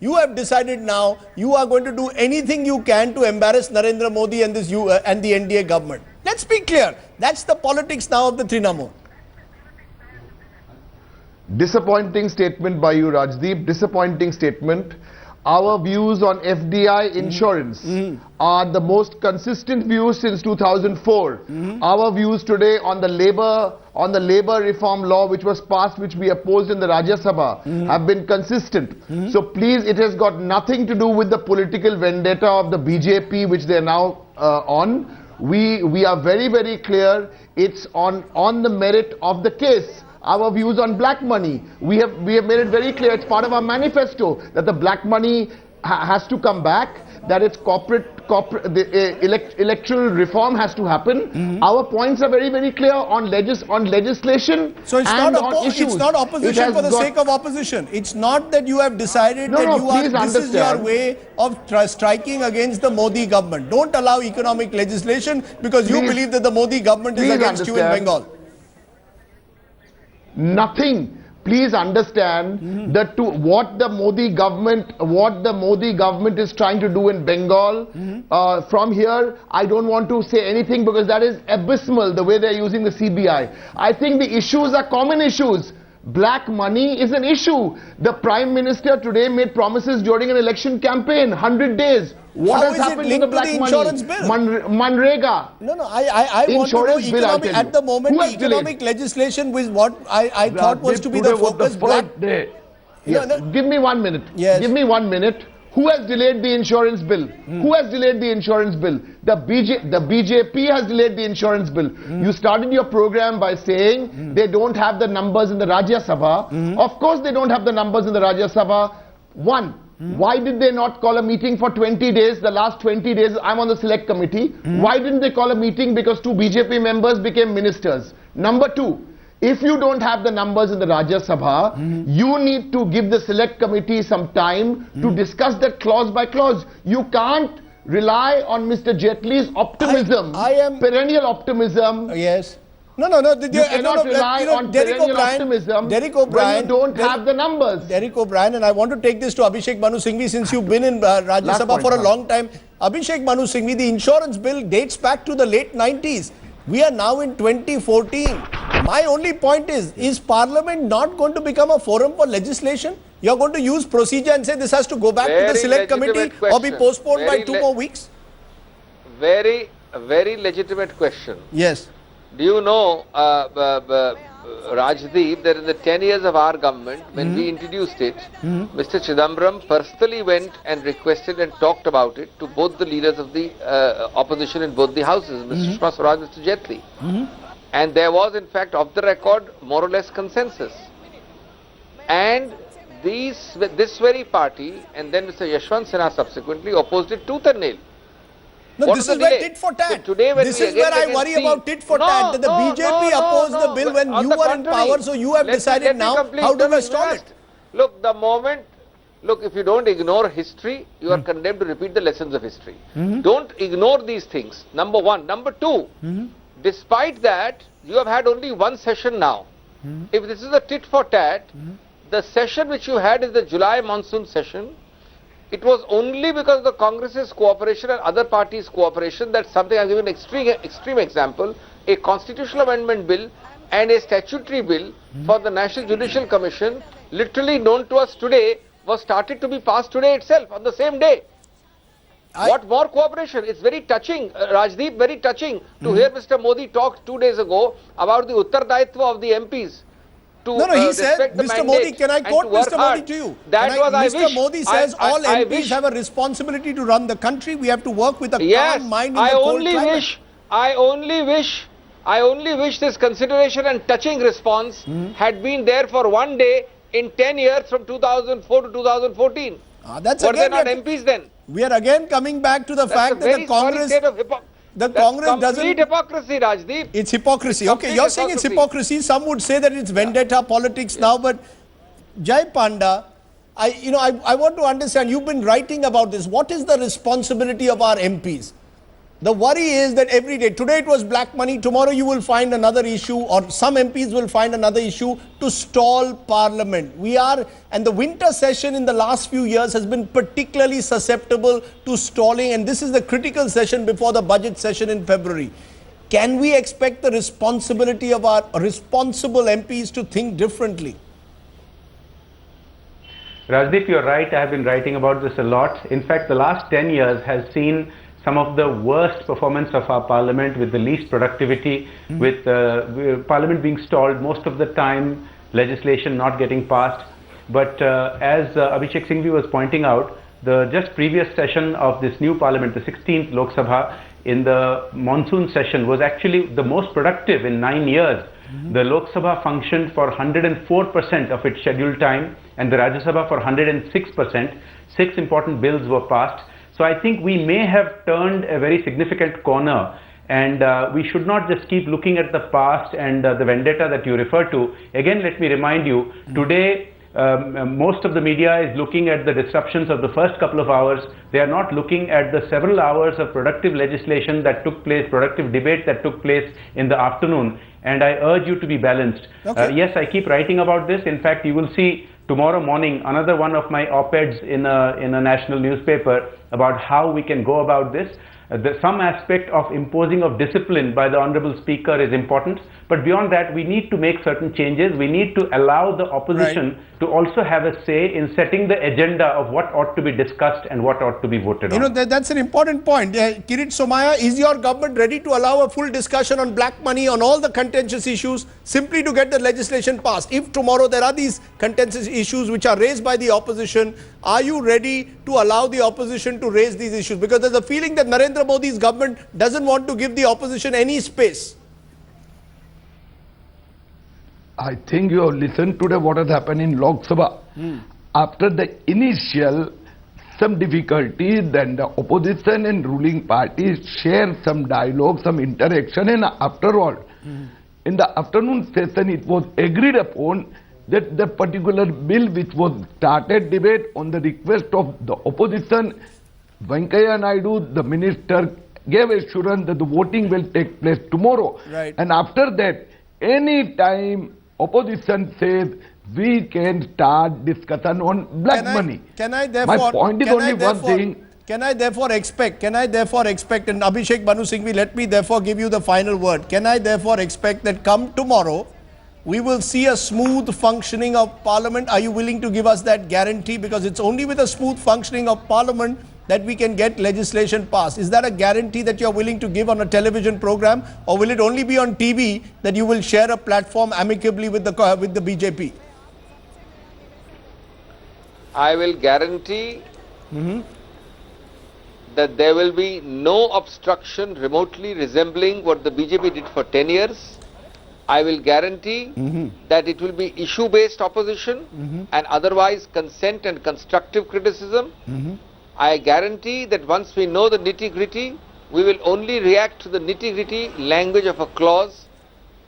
You have decided now you are going to do anything you can to embarrass Narendra Modi and and the NDA government. Let's be clear. That's the politics now of the Trinamool. Disappointing statement by you, Rajdeep. Disappointing statement. Our views on FDI insurance are the most consistent views since 2004. Our views today on the labor reform law which was passed, which we opposed in the Rajya Sabha, have been consistent. So please, it has got nothing to do with the political vendetta of the BJP which they are now on. We are very, very clear. It's on the merit of the case. Our views on black money, we have made it very clear. It's part of our manifesto that the black money has to come back, that it's electoral reform has to happen. Our points are very, very clear on legislation. So it's and it's not opposition for the sake of opposition. It's not that you have decided this is your way of striking against the Modi government. Don't allow economic legislation because you believe that the Modi government is against you in Bengal. Nothing. Please understand that what the Modi government is trying to do in Bengal, from here, I don't want to say anything because that is abysmal, the way they're using the CBI. I think the issues are common issues. Black money is an issue. The Prime Minister today made promises during an election campaign, 100 days. What has happened to the black money? Manrega. No, I want to know economic, at the moment, the economic legislation was what I thought was to be the focus. Give me 1 minute. Yes. Give me 1 minute. Who has delayed the insurance bill? Who has delayed the insurance bill? The BJP has delayed the insurance bill. You started your program by saying they don't have the numbers in the Rajya Sabha. Of course they don't have the numbers in the Rajya Sabha. One, why did they not call a meeting for 20 days? The last 20 days, I'm on the select committee. Why didn't they call a meeting? Because 2 BJP members became ministers. Number 2, if you don't have the numbers in the Rajya Sabha, you need to give the select committee some time to discuss that clause by clause. You can't rely on Mr. Jaitley's optimism, perennial optimism. Yes. No. You cannot rely on perennial optimism when you don't have the numbers. Derek O'Brien, and I want to take this to Abhishek Manu Singhvi since you've been in Rajya Sabha for a long time. Abhishek Manu Singhvi, the insurance bill dates back to the late 90s. We are now in 2014. My only point is Parliament not going to become a forum for legislation? You're going to use procedure and say this has to go back to the select committee or be postponed by 2 more weeks? Very legitimate question. Yes. Do you know, Rajdeep, that in the 10 years of our government, when we introduced it, Mr. Chidambaram personally went and requested and talked about it to both the leaders of the opposition in both the houses, Mr. Sushma Swaraj and Mr. Jaitley. And there was, in fact, off the record, more or less consensus. And this very party, and then Mr. Yashwant Sinha subsequently opposed it tooth and nail. No, this is where tit for tat. So today when this is where I worry about tit for tat. That the BJP opposed the bill when you were in power, so you have decided now how do we stall it? Look, if you don't ignore history, you are condemned to repeat the lessons of history. Don't ignore these things, number one. Number two, despite that, you have had only one session now. If this is a tit for tat, the session which you had is the July monsoon session. It was only because of the Congress's cooperation and other parties' cooperation that something, I'll give an extreme example, a constitutional amendment bill and a statutory bill for the National Judicial Commission, literally known to us today, was started to be passed today itself, on the same day. What more cooperation? It's very touching, Rajdeep, very touching to hear Mr. Modi talk 2 days ago about the Uttaradaitva of the MPs. He said, Mr. Modi, can I quote Mr. Modi to you? Mr. Modi says all MPs have a responsibility to run the country. We have to work with a calm mind in the cold climate. I only wish this consideration and touching response had been there for 1 day in 10 years from 2004 to 2014. Were they not MPs then? We are again coming back to the fact that the Congress... complete hypocrisy, Rajdeep. It's hypocrisy. Okay, you're saying it's hypocrisy. Some would say that it's vendetta politics now, but Jai Panda, I want to understand, you've been writing about this. What is the responsibility of our MPs? The worry is that every day, today it was black money, tomorrow you will find another issue, or some MPs will find another issue to stall Parliament. And the winter session in the last few years has been particularly susceptible to stalling, and this is the critical session before the budget session in February. Can we expect the responsibility of our responsible MPs to think differently? Rajdeep, you're right. I have been writing about this a lot. In fact, the last 10 years has seen some of the worst performance of our parliament, with the least productivity, with parliament being stalled most of the time, legislation not getting passed. But as Abhishek Singhvi was pointing out, the just previous session of this new parliament, the 16th Lok Sabha, in the monsoon session was actually the most productive in 9 years. The Lok Sabha functioned for 104% of its scheduled time, and the Rajya Sabha for 106%. 6 important bills were passed. So I think we may have turned a very significant corner, and we should not just keep looking at the past and the vendetta that you refer to. Again, let me remind you, today most of the media is looking at the disruptions of the first couple of hours. They are not looking at the several hours of productive legislation that took place, productive debate that took place in the afternoon. And I urge you to be balanced. Okay. Yes, I keep writing about this. In fact, you will see tomorrow morning another one of my op-eds in a national newspaper about how we can go about this. Some aspect of imposing of discipline by the Honorable Speaker is important, but beyond that, we need to make certain changes. We need to allow the opposition to also have a say in setting the agenda of what ought to be discussed and what ought to be voted on. You know, that's an important point. Kirit Somaya, is your government ready to allow a full discussion on black money, on all the contentious issues, simply to get the legislation passed? If tomorrow there are these contentious issues which are raised by the opposition, are you ready to allow the opposition to raise these issues? Because there's a feeling that Narendra Modi's government doesn't want to give the opposition any space. I think you have listened today what has happened in Lok Sabha. After the initial some difficulty, then the opposition and ruling parties share some dialogue, some interaction, and after all, in the afternoon session it was agreed upon that the particular bill which was started debate on the request of the opposition, Venkaiah Naidu, the minister, gave assurance that the voting will take place tomorrow. Right. And after that, any time opposition says we can start discussion on black money. Can I therefore, my point is only one thing. Can I therefore expect, and Abhishek Manu Singhvi, let me therefore give you the final word. Can I therefore expect that come tomorrow, we will see a smooth functioning of Parliament? Are you willing to give us that guarantee? Because it's only with a smooth functioning of Parliament that we can get legislation passed. Is that a guarantee that you're willing to give on a television program, or will it only be on TV that you will share a platform amicably with the BJP? I will guarantee that there will be no obstruction remotely resembling what the BJP did for 10 years. I will guarantee that it will be issue-based opposition and otherwise consent and constructive criticism. I guarantee that once we know the nitty-gritty, we will only react to the nitty-gritty language of a clause,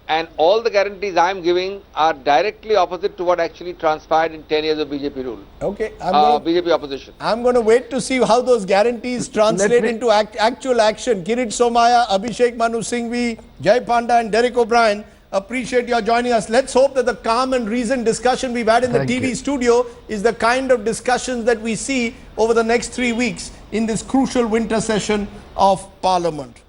and all the guarantees I am giving are directly opposite to what actually transpired in 10 years of BJP rule. Okay, BJP opposition. I'm going to wait to see how those guarantees translate into actual action. Kirit Somaya, Abhishek Manu Singhvi, Jai Panda and Derek O'Brien, appreciate your joining us. Let's hope that the calm and reasoned discussion we've had in the TV studio is the kind of discussions that we see over the next 3 weeks in this crucial winter session of Parliament.